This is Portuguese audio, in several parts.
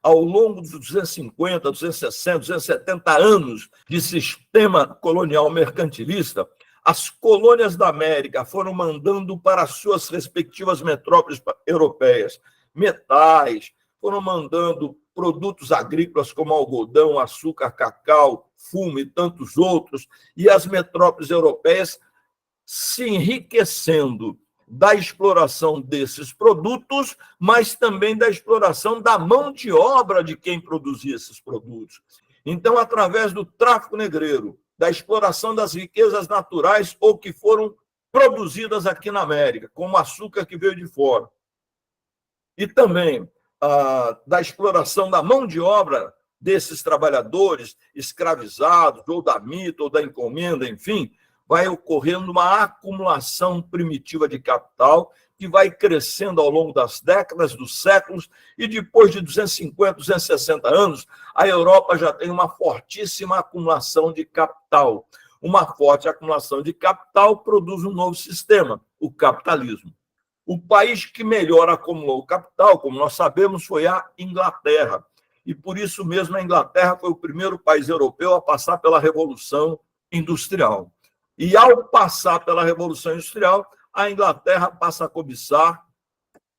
ao longo dos 250, 260, 270 anos de sistema colonial mercantilista, as colônias da América foram mandando para suas respectivas metrópoles europeias metais, foram mandando produtos agrícolas como algodão, açúcar, cacau, fumo e tantos outros, e as metrópoles europeias se enriquecendo da exploração desses produtos, mas também da exploração da mão de obra de quem produzia esses produtos. Então, através do tráfico negreiro, da exploração das riquezas naturais ou que foram produzidas aqui na América, como açúcar que veio de fora, e também da exploração da mão de obra desses trabalhadores escravizados, ou da mita, ou da encomenda, enfim, vai ocorrendo uma acumulação primitiva de capital que vai crescendo ao longo das décadas, dos séculos, e depois de 250, 260 anos, a Europa já tem uma fortíssima acumulação de capital. Uma forte acumulação de capital produz um novo sistema, o capitalismo. O país que melhor acumulou o capital, como nós sabemos, foi a Inglaterra. E por isso mesmo a Inglaterra foi o primeiro país europeu a passar pela Revolução Industrial. E ao passar pela Revolução Industrial, a Inglaterra passa a cobiçar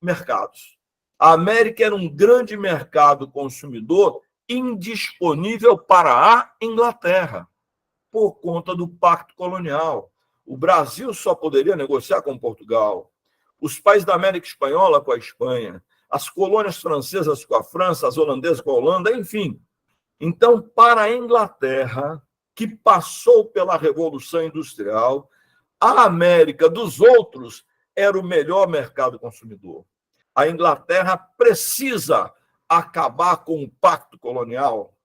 mercados. A América era um grande mercado consumidor indisponível para a Inglaterra, por conta do pacto colonial. O Brasil só poderia negociar com Portugal. Os países da América Espanhola com a Espanha, as colônias francesas com a França, as holandesas com a Holanda, enfim. Então, para a Inglaterra, que passou pela Revolução Industrial, a América dos outros era o melhor mercado consumidor. A Inglaterra precisa acabar com o pacto colonial.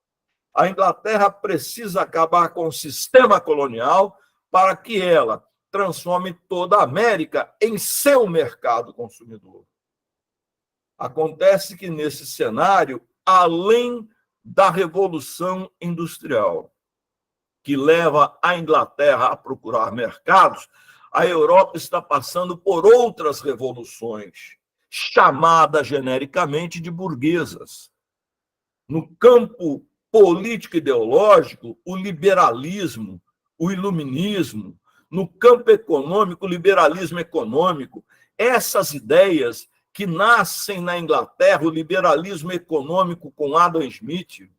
A Inglaterra precisa acabar com o sistema colonial para que ela transforme toda a América em seu mercado consumidor. Acontece que, nesse cenário, além da Revolução Industrial, que leva a Inglaterra a procurar mercados, a Europa está passando por outras revoluções, chamadas genericamente de burguesas. No campo político-ideológico, o liberalismo, o iluminismo; no campo econômico, o liberalismo econômico. Essas ideias que nascem na Inglaterra, o liberalismo econômico com Adam Smith,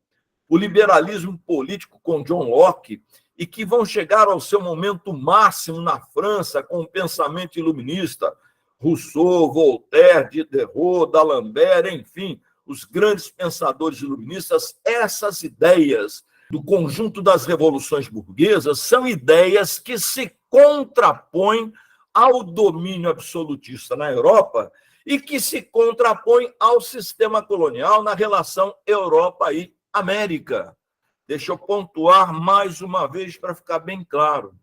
o liberalismo político com John Locke, e que vão chegar ao seu momento máximo na França com o pensamento iluminista, Rousseau, Voltaire, Diderot, D'Alembert, enfim, os grandes pensadores iluministas. Essas ideias do conjunto das revoluções burguesas são ideias que se contrapõem ao domínio absolutista na Europa e que se contrapõem ao sistema colonial na relação Europa e América. Deixa eu pontuar mais uma vez para ficar bem claro.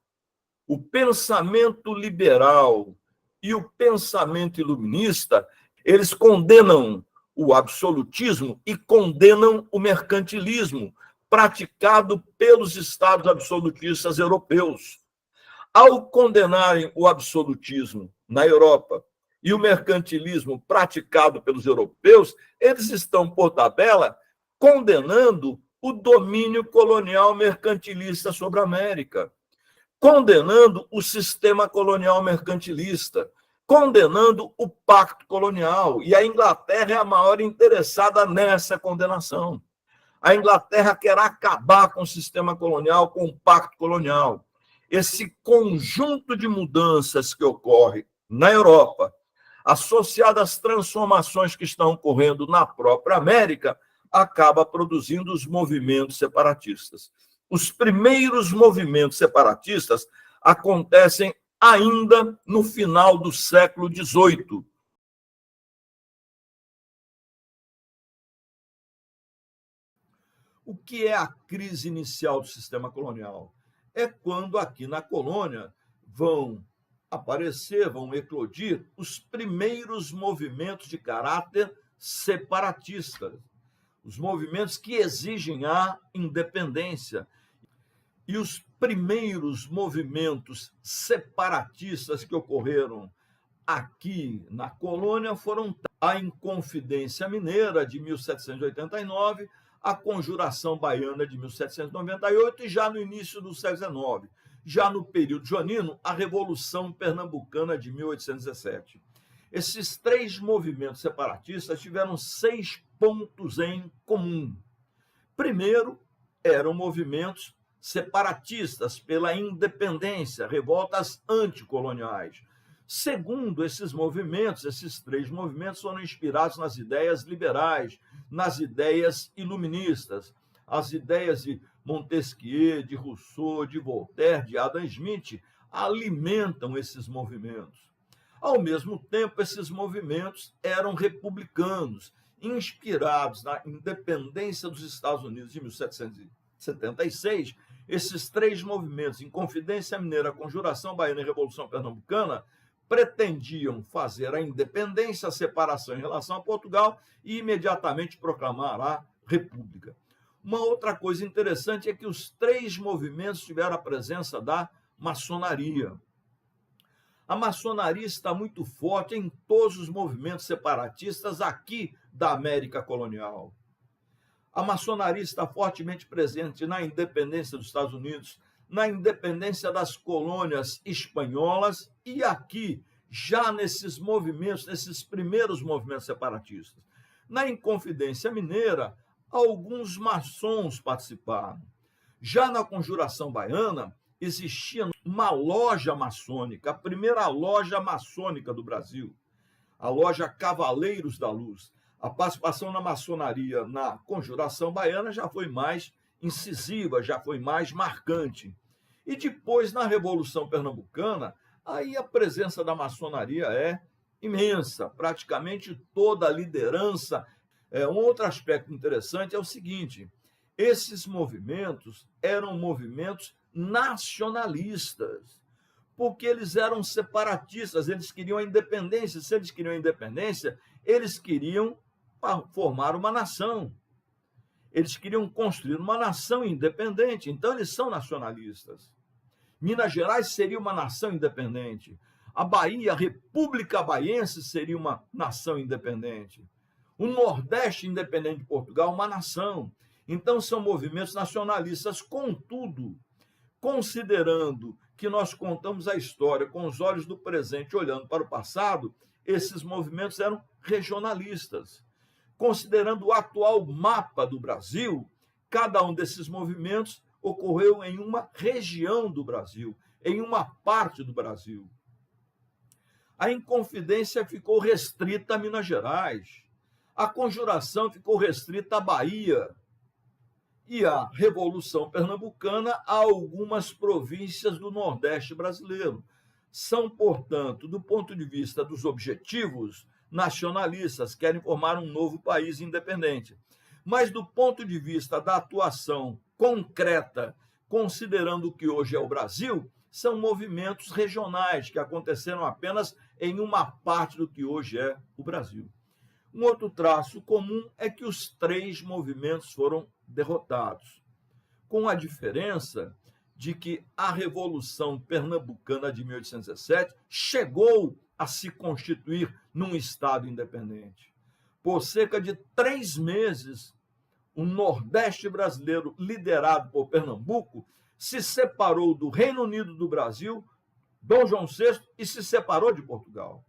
O pensamento liberal e o pensamento iluminista, eles condenam o absolutismo e condenam o mercantilismo praticado pelos estados absolutistas europeus. Ao condenarem o absolutismo na Europa e o mercantilismo praticado pelos europeus, eles estão, por tabela, condenando o domínio colonial mercantilista sobre a América, condenando o sistema colonial mercantilista, condenando o pacto colonial. E a Inglaterra é a maior interessada nessa condenação. A Inglaterra quer acabar com o sistema colonial, com o pacto colonial. Esse conjunto de mudanças que ocorre na Europa, associado às transformações que estão ocorrendo na própria América, acaba produzindo os movimentos separatistas. Os primeiros movimentos separatistas acontecem ainda no final do século XVIII. O que é a crise inicial do sistema colonial? É quando aqui na colônia vão aparecer, vão eclodir os primeiros movimentos de caráter separatista, os movimentos que exigem a independência. E os primeiros movimentos separatistas que ocorreram aqui na colônia foram a Inconfidência Mineira, de 1789, a Conjuração Baiana, de 1798, e já no início do século XIX, já no período joanino, a Revolução Pernambucana, de 1817. Esses três movimentos separatistas tiveram 6 pontos em comum. Primeiro, eram movimentos separatistas pela independência, revoltas anticoloniais. Segundo, esses movimentos, esses três movimentos foram inspirados nas ideias liberais, nas ideias iluministas, as ideias de Montesquieu, de Rousseau, de Voltaire, de Adam Smith, alimentam esses movimentos. Ao mesmo tempo, esses movimentos eram republicanos, inspirados na independência dos Estados Unidos de 1776. Esses três movimentos, Inconfidência Mineira, Conjuração Baiana e Revolução Pernambucana, pretendiam fazer a independência, a separação em relação a Portugal e imediatamente proclamar a República. Uma outra coisa interessante é que os três movimentos tiveram a presença da maçonaria. A maçonaria está muito forte em todos os movimentos separatistas aqui da América colonial. A maçonaria está fortemente presente na independência dos Estados Unidos, na independência das colônias espanholas e aqui, já nesses movimentos, nesses primeiros movimentos separatistas. Na Inconfidência Mineira, alguns maçons participaram. Já na Conjuração Baiana, existia uma loja maçônica, a primeira loja maçônica do Brasil, a loja Cavaleiros da Luz. A participação na maçonaria na Conjuração Baiana já foi mais incisiva, já foi mais marcante. E depois, na Revolução Pernambucana, aí a presença da maçonaria é imensa, praticamente toda a liderança. Um outro aspecto interessante é o seguinte: esses movimentos eram movimentos nacionalistas, porque eles eram separatistas, eles queriam a independência. Se eles queriam a independência, eles queriam formar uma nação. Eles queriam construir uma nação independente, então eles são nacionalistas. Minas Gerais seria uma nação independente. A Bahia, a República Baiense, seria uma nação independente. O Nordeste, independente de Portugal, uma nação. Então são movimentos nacionalistas. Contudo, considerando que nós contamos a história com os olhos do presente, olhando para o passado, esses movimentos eram regionalistas. Considerando o atual mapa do Brasil, cada um desses movimentos ocorreu em uma região do Brasil, em uma parte do Brasil. A Inconfidência ficou restrita a Minas Gerais, a Conjuração ficou restrita à Bahia e a Revolução Pernambucana a algumas províncias do Nordeste brasileiro. São, portanto, do ponto de vista dos objetivos, nacionalistas, querem formar um novo país independente. Mas do ponto de vista da atuação concreta, considerando o que hoje é o Brasil, são movimentos regionais que aconteceram apenas em uma parte do que hoje é o Brasil. Um outro traço comum é que os três movimentos foram derrotados, com a diferença de que a Revolução Pernambucana de 1817 chegou a se constituir num Estado independente. Por cerca de 3 meses, o Nordeste brasileiro, liderado por Pernambuco, se separou do Reino Unido do Brasil, Dom João VI, e se separou de Portugal.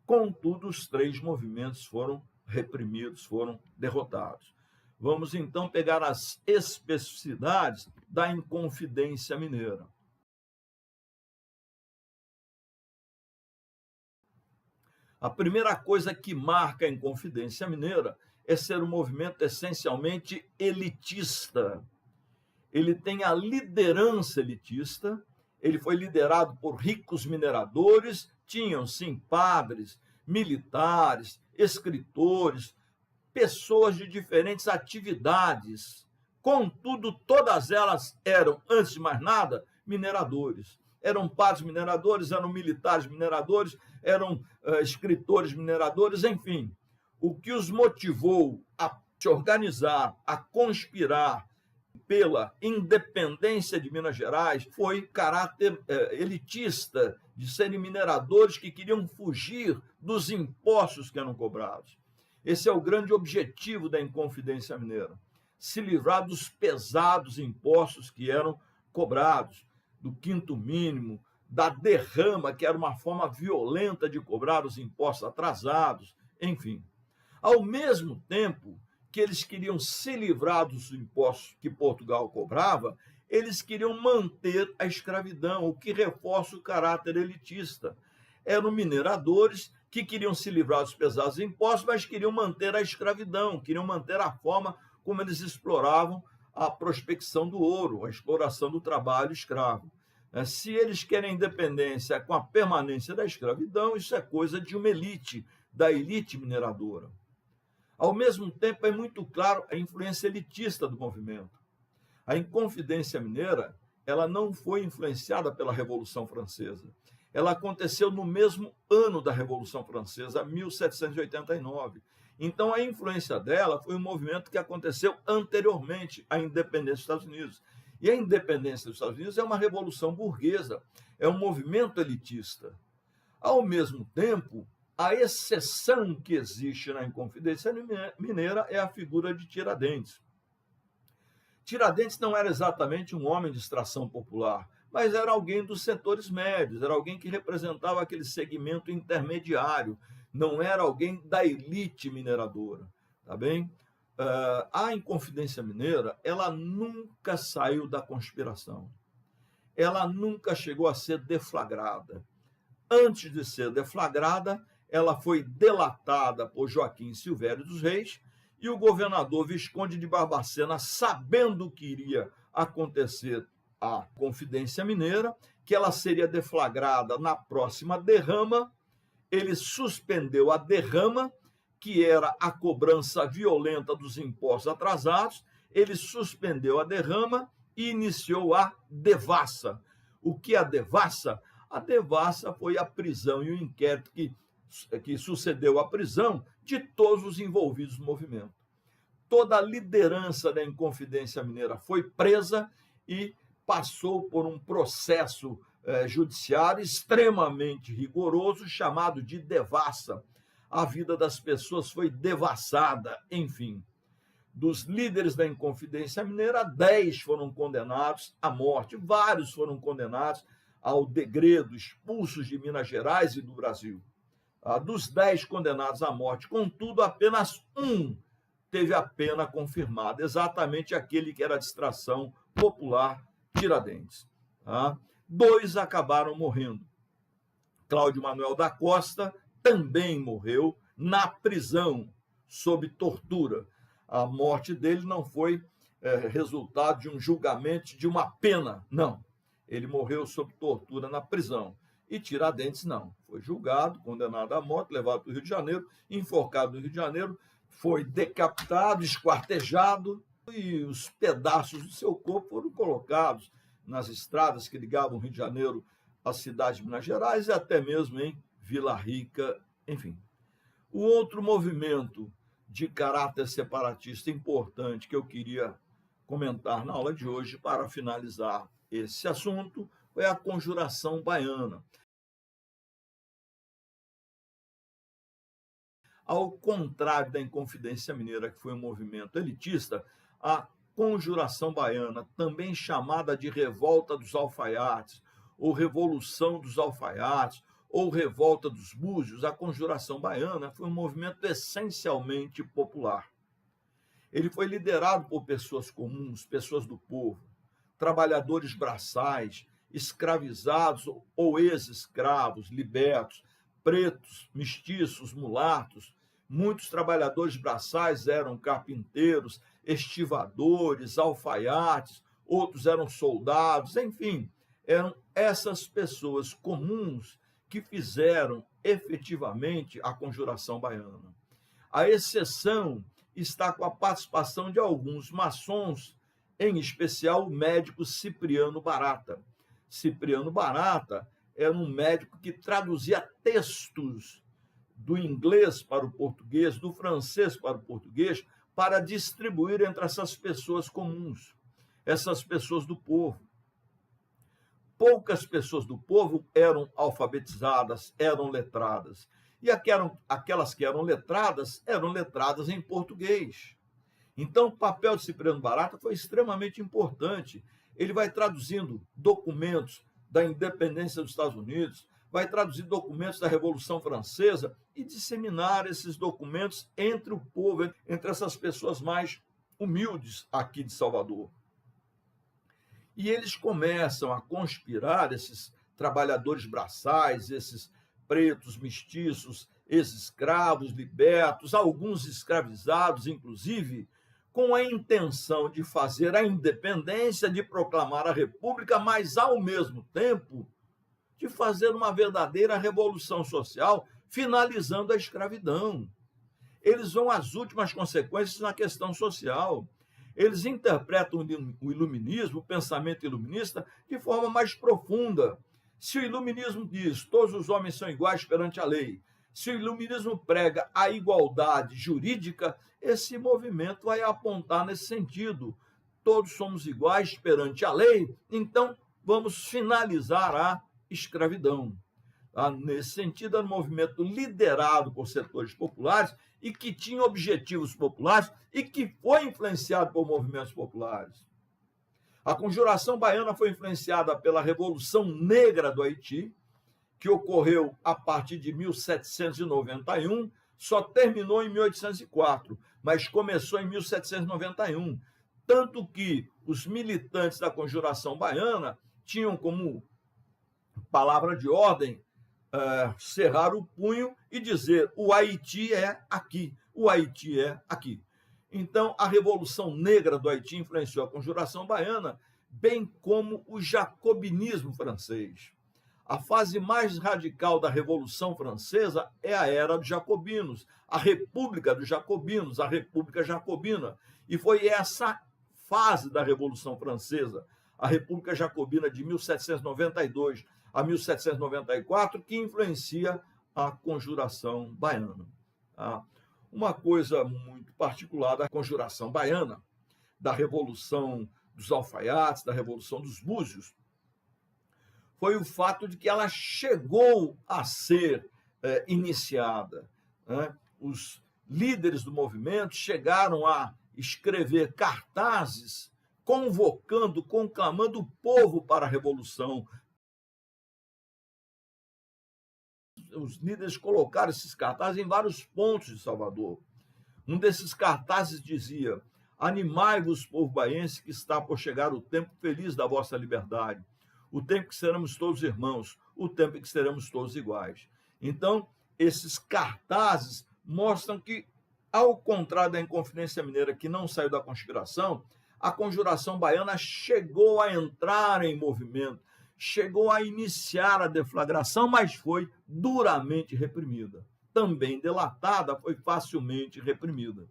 Contudo, os três movimentos foram reprimidos, foram derrotados. Vamos então pegar as especificidades da Inconfidência Mineira. A primeira coisa que marca a Inconfidência Mineira é ser um movimento essencialmente elitista. Ele tem a liderança elitista, ele foi liderado por ricos mineradores, tinham, sim, padres, militares, escritores, pessoas de diferentes atividades. Contudo, todas elas eram, antes de mais nada, mineradores. Eram padres mineradores, eram militares mineradores, eram escritores mineradores, enfim. O que os motivou a se organizar, a conspirar pela independência de Minas Gerais foi caráter elitista, de serem mineradores que queriam fugir dos impostos que eram cobrados. Esse é o grande objetivo da Inconfidência Mineira, se livrar dos pesados impostos que eram cobrados, do quinto mínimo, da derrama, que era uma forma violenta de cobrar os impostos atrasados, enfim. Ao mesmo tempo que eles queriam se livrar dos impostos que Portugal cobrava, eles queriam manter a escravidão, o que reforça o caráter elitista. Eram mineradores que queriam se livrar dos pesados impostos, mas queriam manter a escravidão, queriam manter a forma como eles exploravam a prospecção do ouro, a exploração do trabalho escravo. Se eles querem independência com a permanência da escravidão, isso é coisa de uma elite, da elite mineradora. Ao mesmo tempo, é muito claro a influência elitista do movimento. A Inconfidência Mineira, ela não foi influenciada pela Revolução Francesa. Ela aconteceu no mesmo ano da Revolução Francesa, 1789. Então, a influência dela foi um movimento que aconteceu anteriormente à independência dos Estados Unidos. E a independência dos Estados Unidos é uma revolução burguesa, é um movimento elitista. Ao mesmo tempo, a exceção que existe na Inconfidência Mineira é a figura de Tiradentes. Tiradentes não era exatamente um homem de extração popular, mas era alguém dos setores médios, era alguém que representava aquele segmento intermediário, não era alguém da elite mineradora, tá bem? A Inconfidência Mineira, ela nunca saiu da conspiração, ela nunca chegou a ser deflagrada. Antes de ser deflagrada, ela foi delatada por Joaquim Silvério dos Reis, e o governador Visconde de Barbacena, sabendo que iria acontecer a Confidência Mineira, que ela seria deflagrada na próxima derrama, ele suspendeu a derrama, que era a cobrança violenta dos impostos atrasados, ele suspendeu a derrama e iniciou a devassa. O que é a devassa? A devassa foi a prisão e o inquérito que sucedeu à prisão de todos os envolvidos no movimento. Toda a liderança da Inconfidência Mineira foi presa e passou por um processo judiciário extremamente rigoroso, chamado de devassa. A vida das pessoas foi devassada, enfim. Dos líderes da Inconfidência Mineira, 10 foram condenados à morte, vários foram condenados ao degredo, expulsos de Minas Gerais e do Brasil. Dos 10 condenados à morte, contudo, apenas um teve a pena confirmada, exatamente aquele que era de extração popular, Tiradentes. 2 acabaram morrendo. Cláudio Manuel da Costa também morreu na prisão, sob tortura. A morte dele não foi resultado de um julgamento, de uma pena, não. Ele morreu sob tortura na prisão. E Tiradentes não. Foi julgado, condenado à morte, levado para o Rio de Janeiro, enforcado no Rio de Janeiro, foi decapitado, esquartejado, e os pedaços do seu corpo foram colocados nas estradas que ligavam o Rio de Janeiro à cidade de Minas Gerais e até mesmo em Vila Rica, enfim. O outro movimento de caráter separatista importante que eu queria comentar na aula de hoje, para finalizar esse assunto, foi a Conjuração Baiana. Ao contrário da Inconfidência Mineira, que foi um movimento elitista, a Conjuração Baiana, também chamada de Revolta dos Alfaiates, ou Revolução dos Alfaiates, ou Revolta dos Búzios, a Conjuração Baiana foi um movimento essencialmente popular. Ele foi liderado por pessoas comuns, pessoas do povo, trabalhadores braçais, escravizados ou ex-escravos, libertos, pretos, mestiços, mulatos. Muitos trabalhadores braçais eram carpinteiros, estivadores, alfaiates, outros eram soldados, enfim, eram essas pessoas comuns que fizeram efetivamente a Conjuração Baiana. A exceção está com a participação de alguns maçons, em especial o médico Cipriano Barata. Cipriano Barata era um médico que traduzia textos do inglês para o português, do francês para o português, para distribuir entre essas pessoas comuns. essas pessoas do povo. Poucas pessoas do povo eram alfabetizadas, eram letradas. E aquelas que eram letradas em português. Então, o papel de Cipriano Barata foi extremamente importante. Ele vai traduzindo documentos da independência dos Estados Unidos, vai traduzir documentos da Revolução Francesa e disseminar esses documentos entre o povo, entre essas pessoas mais humildes aqui de Salvador. E eles começam a conspirar, esses trabalhadores braçais, esses pretos, mestiços, ex-escravos libertos, alguns escravizados, inclusive, com a intenção de fazer a independência, de proclamar a república, mas, ao mesmo tempo, de fazer uma verdadeira revolução social, finalizando a escravidão. Eles vão às últimas consequências na questão social. Eles interpretam o iluminismo, o pensamento iluminista, de forma mais profunda. Se o iluminismo diz que todos os homens são iguais perante a lei, se o iluminismo prega a igualdade jurídica, esse movimento vai apontar nesse sentido. Todos somos iguais perante a lei, então vamos finalizar a escravidão. Nesse sentido, era um movimento liderado por setores populares e que tinha objetivos populares e que foi influenciado por movimentos populares. A Conjuração Baiana foi influenciada pela Revolução Negra do Haiti, que ocorreu a partir de 1791, só terminou em 1804, mas começou em 1791. Tanto que os militantes da Conjuração Baiana tinham como palavra de ordem cerrar o punho e dizer: o Haiti é aqui, o Haiti é aqui. Então, a Revolução Negra do Haiti influenciou a Conjuração Baiana, bem como o jacobinismo francês. A fase mais radical da Revolução Francesa é a era dos jacobinos, a República dos Jacobinos, a República Jacobina. E foi essa fase da Revolução Francesa, a República Jacobina de 1792 a 1794, que influencia a Conjuração Baiana. Uma coisa muito particular da Conjuração Baiana, da Revolução dos Alfaiates, da Revolução dos Búzios, foi o fato de que ela chegou a ser iniciada. Os líderes do movimento chegaram a escrever cartazes convocando, conclamando o povo para a revolução. Os líderes colocaram esses cartazes em vários pontos de Salvador. Um desses cartazes dizia: animai-vos, povo baiense, que está por chegar o tempo feliz da vossa liberdade, o tempo que seremos todos irmãos, o tempo em que seremos todos iguais. Então, esses cartazes mostram que, ao contrário da Inconfidência Mineira, que não saiu da conspiração, a Conjuração Baiana chegou a entrar em movimento, chegou a iniciar a deflagração, mas foi duramente reprimida. Também delatada, foi facilmente reprimida.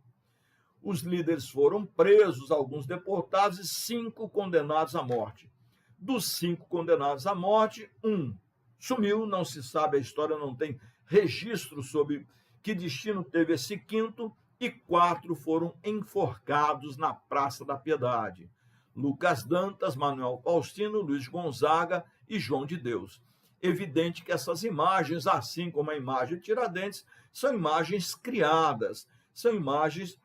Os líderes foram presos, alguns deportados e 5 condenados à morte. Dos 5 condenados à morte, 1 sumiu, não se sabe, a história não tem registro sobre que destino teve esse 5º, e 4 foram enforcados na Praça da Piedade. Lucas Dantas, Manuel Faustino, Luiz Gonzaga e João de Deus. Evidente que essas imagens, assim como a imagem de Tiradentes, são imagens criadas, são imagens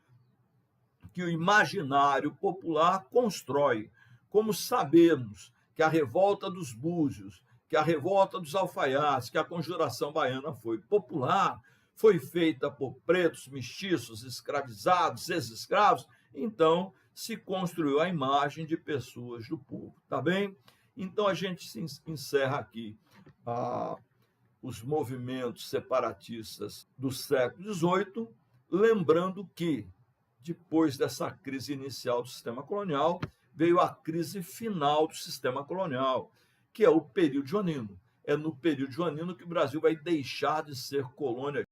que o imaginário popular constrói. Como sabemos que a revolta dos Búzios, que a revolta dos Alfaiates, que a Conjuração Baiana foi popular, foi feita por pretos, mestiços, escravizados, ex-escravos, então se construiu a imagem de pessoas do povo, tá bem? Então a gente encerra aqui os movimentos separatistas do século XVIII, lembrando que, depois dessa crise inicial do sistema colonial, veio a crise final do sistema colonial, que é o período joanino. É no período joanino que o Brasil vai deixar de ser colônia